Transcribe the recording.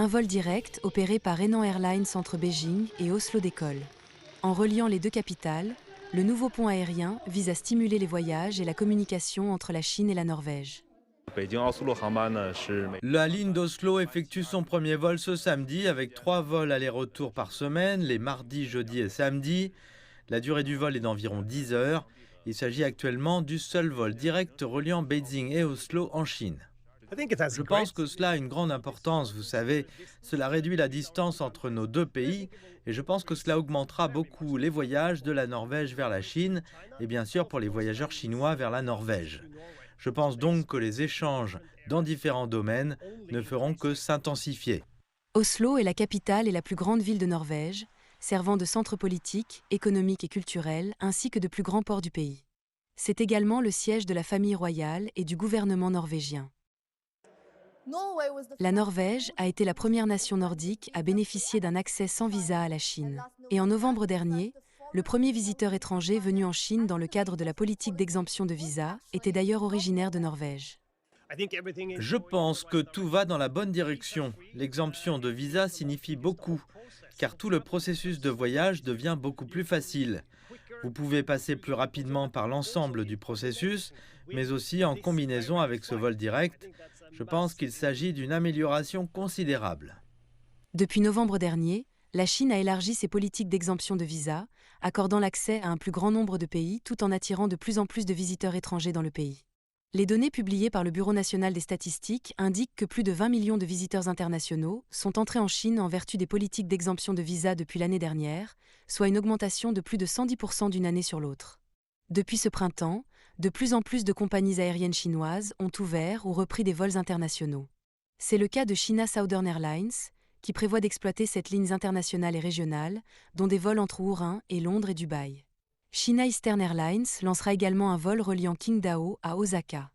Un vol direct opéré par Henan Airlines entre Beijing et Oslo décolle. En reliant les deux capitales, le nouveau pont aérien vise à stimuler les voyages et la communication entre la Chine et la Norvège. La ligne d'Oslo effectue son premier vol ce samedi avec 3 vols aller-retour par semaine, les mardis, jeudis et samedis. La durée du vol est d'environ 10 heures. Il s'agit actuellement du seul vol direct reliant Beijing et Oslo en Chine. Je pense que cela a une grande importance, vous savez, cela réduit la distance entre nos deux pays et je pense que cela augmentera beaucoup les voyages de la Norvège vers la Chine et bien sûr pour les voyageurs chinois vers la Norvège. Je pense donc que les échanges dans différents domaines ne feront que s'intensifier. Oslo est la capitale et la plus grande ville de Norvège, servant de centre politique, économique et culturel, ainsi que de plus grands ports du pays. C'est également le siège de la famille royale et du gouvernement norvégien. La Norvège a été la première nation nordique à bénéficier d'un accès sans visa à la Chine. Et en novembre dernier, le premier visiteur étranger venu en Chine dans le cadre de la politique d'exemption de visa était d'ailleurs originaire de Norvège. Je pense que tout va dans la bonne direction. L'exemption de visa signifie beaucoup, car tout le processus de voyage devient beaucoup plus facile. Vous pouvez passer plus rapidement par l'ensemble du processus, mais aussi en combinaison avec ce vol direct. Je pense qu'il s'agit d'une amélioration considérable. Depuis novembre dernier, la Chine a élargi ses politiques d'exemption de visa, accordant l'accès à un plus grand nombre de pays tout en attirant de plus en plus de visiteurs étrangers dans le pays. Les données publiées par le Bureau national des statistiques indiquent que plus de 20 millions de visiteurs internationaux sont entrés en Chine en vertu des politiques d'exemption de visa depuis l'année dernière, soit une augmentation de plus de 110% d'une année sur l'autre. Depuis ce printemps, de plus en plus de compagnies aériennes chinoises ont ouvert ou repris des vols internationaux. C'est le cas de China Southern Airlines, qui prévoit d'exploiter cette ligne internationale et régionale, dont des vols entre Wuhan et Londres et Dubaï. China Eastern Airlines lancera également un vol reliant Qingdao à Osaka.